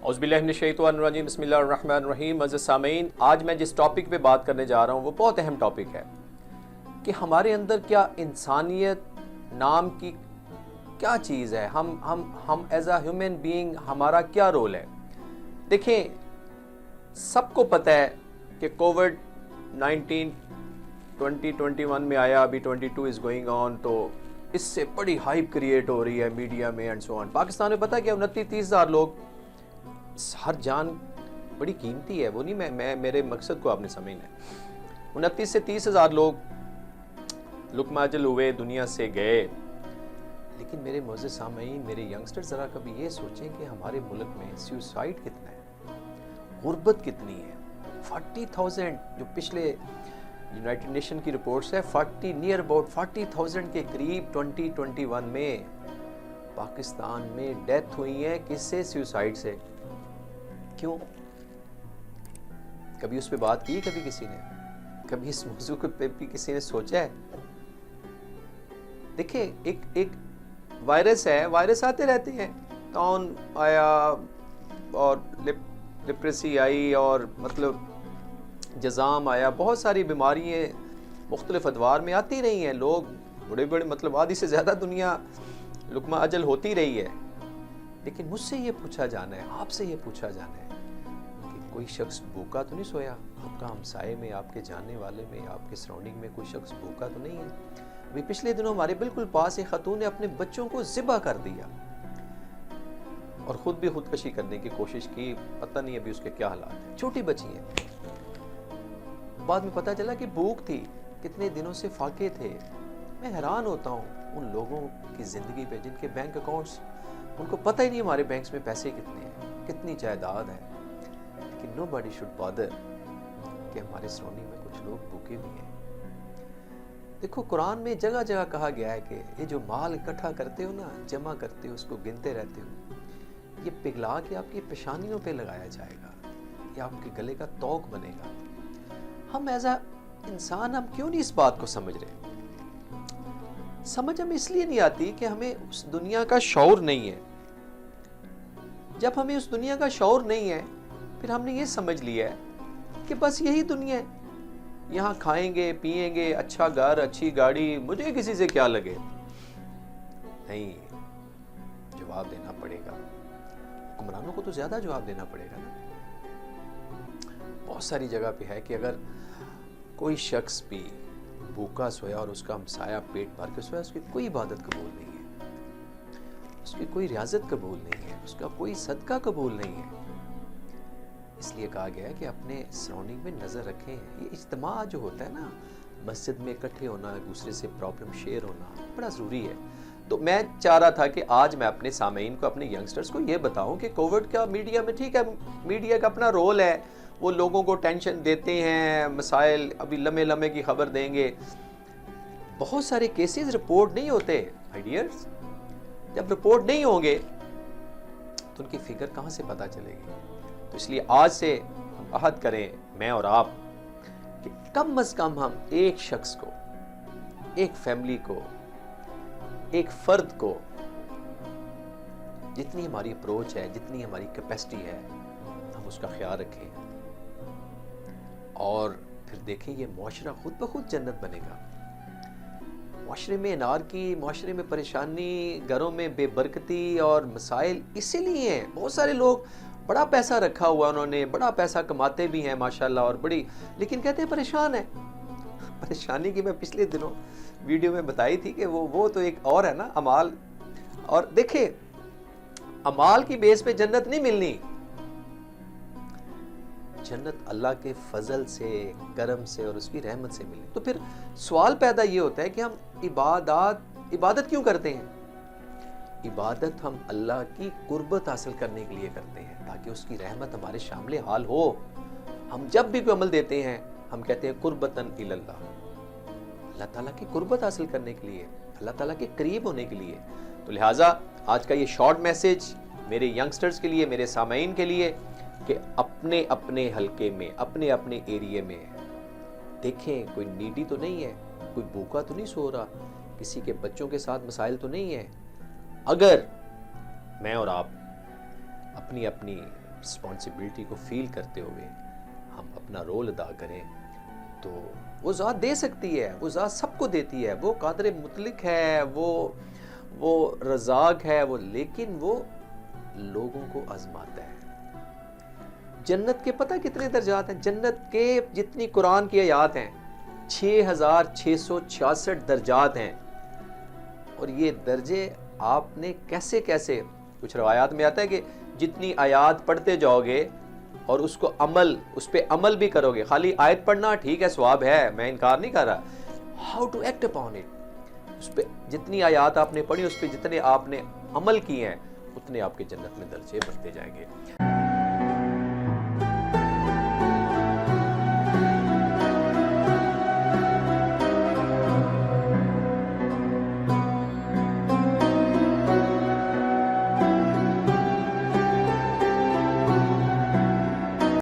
اعوذ باللہ من الشیطان الرجیم، بسم اللہ الرحمن الرحیم۔ عزیز سامعین، آج میں جس ٹاپک پہ بات کرنے جا رہا ہوں وہ بہت اہم ٹاپک ہے کہ ہمارے اندر کیا انسانیت نام کی کیا چیز ہے، ہم ایز اے ہیومن بینگ ہمارا کیا رول ہے۔ دیکھیں، سب کو پتہ ہے کہ کووڈ 19 2021 میں آیا، ابھی 22 از گوئنگ آن، تو اس سے بڑی ہائپ کریٹ ہو رہی ہے میڈیا میں اینڈ سو آن۔ پاکستان میں پتہ ہے کہ 29-30 ہزار لوگ، ہر جان بڑی قیمتی ہے، وہ نہیں میں میرے مقصد کو آپ نے سمجھنا ہے۔ 29 سے 30 ہزار لوگ لقمہ اجل ہوئے، دنیا سے گئے۔ لیکن میرے معزز سامعین، میرے ینگسٹر، ذرا کبھی یہ سوچیں کہ ہمارے ملک میں سیوسائڈ کتنا ہے، غربت کتنی ہے۔ 40,000 جو پچھلے یونائٹڈ نیشن کی رپورٹس ہے، نیئر اباؤٹ 40,000 کے قریب 2021 میں پاکستان میں ڈیتھ ہوئی ہے۔ کس سے؟ سیوسائڈ سے۔ کیوں؟ کبھی اس پہ بات کی؟ کبھی کسی نے کبھی اس موضوع پہ بھی کسی نے سوچا ہے؟ دیکھیں، ایک وائرس ہے، وائرس آتے رہتے ہیں، ٹاؤن آیا اور لیپریسی آئی اور مطلب جزام آیا، بہت ساری بیماریاں مختلف ادوار میں آتی رہی ہیں، لوگ بڑے مطلب آدھی سے زیادہ دنیا لقمہ اجل ہوتی رہی ہے۔ لیکن مجھ سے یہ پوچھا جانا ہے، آپ سے یہ پوچھا جانا ہے کہ کوئی شخص بھوکا تو نہیں سویا؟ آپ کا ہمسائے میں، آپ کے جاننے والے میں، آپ کے سراؤنڈنگ میں کوئی شخص بھوکا تو نہیں ہے؟ ابھی پچھلے دنوں ہمارے بالکل پاس ایک خاتون نے اپنے بچوں کو ذبح کر دیا اور خود بھی خودکشی کرنے کی کوشش کی۔ پتہ نہیں ابھی اس کے کیا حالات ہیں، چھوٹی بچی ہے۔ بعد میں پتہ چلا کہ بھوک تھی، کتنے دنوں سے فاقے تھے۔ میں حیران ہوتا ہوں ان لوگوں کی زندگی پہ جن کے بینک اکاؤنٹس، ان کو پتہ ہی نہیں ہمارے بینکس میں پیسے کتنے ہیں، کتنی جائیداد ہے، لیکن نو باڈی شوڈ بادر کہ ہمارے سراؤنڈنگ میں کچھ لوگ بھوکے بھی ہیں۔ دیکھو، قرآن میں جگہ جگہ کہا گیا ہے کہ یہ جو مال اکٹھا کرتے ہو نا، جمع کرتے ہو، اس کو گنتے رہتے ہو، یہ پگھلا کے آپ کی پیشانیوں پہ لگایا جائے گا، یہ آپ کے گلے کا توق بنے گا۔ ہم ایز اے انسان ہم کیوں نہیں اس بات کو سمجھ رہے؟ سمجھ ہمیں اس لیے نہیں آتی کہ ہمیں اس دنیا کا شعور نہیں ہے۔ جب ہمیں اس دنیا کا شعور نہیں ہے، پھر ہم نے یہ سمجھ لیا ہے کہ بس یہی دنیا ہے، یہاں کھائیں گے، پیئیں گے، اچھا گھر، اچھی گاڑی، مجھے کسی سے کیا لگے۔ نہیں، جواب دینا پڑے گا۔ حکمرانوں کو تو زیادہ جواب دینا پڑے گا نا۔ بہت ساری جگہ پہ ہے کہ اگر کوئی شخص بھی بھوکا سویا اور اس کا ہمسایہ پیٹ بھر کے سویا، اس کی کوئی عبادت قبول نہیں ہے، اس کی کوئی ریاضت قبول نہیں ہے، اس کا کوئی صدقہ قبول نہیں ہے۔ اس لیے کہا گیا ہے کہ اپنے سراؤنڈنگ میں نظر رکھیں۔ یہ اجتماع جو ہوتا ہے نا، مسجد میں اکٹھے ہونا، ایک دوسرے سے پرابلم شیئر ہونا بڑا ضروری ہے۔ تو میں چاہ رہا تھا کہ آج میں اپنے سامعین کو، اپنے ینگسٹرز کو یہ بتاؤں کہ کووڈ کا میڈیا میں، ٹھیک ہے، میڈیا کا اپنا رول ہے، وہ لوگوں کو ٹینشن دیتے ہیں، مسائل ابھی لمحے کی خبر دیں گے۔ بہت سارے کیسز رپورٹ نہیں ہوتے مائی ڈیئرز۔ جب رپورٹ نہیں ہوں گے تو ان کی فگر کہاں سے پتہ چلے گی؟ تو اس لیے آج سے ہم عہد کریں، میں اور آپ، کہ کم از کم ہم ایک شخص کو، ایک فیملی کو، ایک فرد کو، جتنی ہماری اپروچ ہے، جتنی ہماری کیپیسٹی ہے، ہم اس کا خیال رکھیں، اور پھر دیکھیں یہ معاشرہ خود بخود جنت بنے گا۔ معاشرے میں انارکی، معاشرے میں پریشانی، گھروں میں بے برکتی اور مسائل اسی لیے ہیں۔ بہت سارے لوگ بڑا پیسہ رکھا ہوا، انہوں نے بڑا پیسہ کماتے بھی ہیں ماشاءاللہ، اور لیکن کہتے ہیں پریشان ہیں۔ پریشانی کی میں پچھلے دنوں ویڈیو میں بتائی تھی کہ وہ تو ایک اور ہے نا، اعمال۔ اور دیکھیں، اعمال کی بیس پہ جنت نہیں ملنی، جنت اللہ کے فضل سے، کرم سے اور اس کی رحمت سے ملے۔ تو پھر سوال پیدا یہ ہوتا ہے کہ ہم عبادت کیوں کرتے ہیں؟ عبادت ہم اللہ کی قربت حاصل کرنے کے لیے کرتے ہیں، تاکہ اس کی رحمت ہمارے شامل حال ہو۔ ہم جب بھی کوئی عمل دیتے ہیں، ہم کہتے ہیں قربتاً الی اللہ، اللہ تعالیٰ کی قربت حاصل کرنے کے لیے، اللہ تعالیٰ کے قریب ہونے کے لیے۔ تو لہٰذا آج کا یہ شارٹ میسج میرے ینگسٹرز کے لیے، میرے سامعین کے لیے، کہ اپنے اپنے حلقے میں، اپنے اپنے ایریے میں دیکھیں کوئی نیڈی تو نہیں ہے، کوئی بھوکا تو نہیں سو رہا، کسی کے بچوں کے ساتھ مسائل تو نہیں ہے۔ اگر میں اور آپ اپنی اپنی رسپانسبلٹی کو فیل کرتے ہوئے ہم اپنا رول ادا کریں تو وہ ذات دے سکتی ہے، وہ ذات سب کو دیتی ہے، وہ قادر مطلق ہے، وہ رزاق ہے وہ، لیکن وہ لوگوں کو آزماتا ہے۔ جنت کے پتہ کتنے درجات ہیں؟ جنت کے جتنی قرآن کی آیات ہیں 6666 درجات ہیں، اور یہ درجے آپ نے کیسے کچھ روایات میں آتا ہے کہ جتنی آیات پڑھتے جاؤ گے اور اس پہ عمل بھی کرو گے، خالی آیت پڑھنا ٹھیک ہے ثواب ہے، میں انکار نہیں کر رہا، how to act upon it, اس پہ جتنی آیات آپ نے پڑھی، اس پہ جتنے آپ نے عمل کیے ہیں، اتنے آپ کے جنت میں درجے بڑھتے جائیں گے۔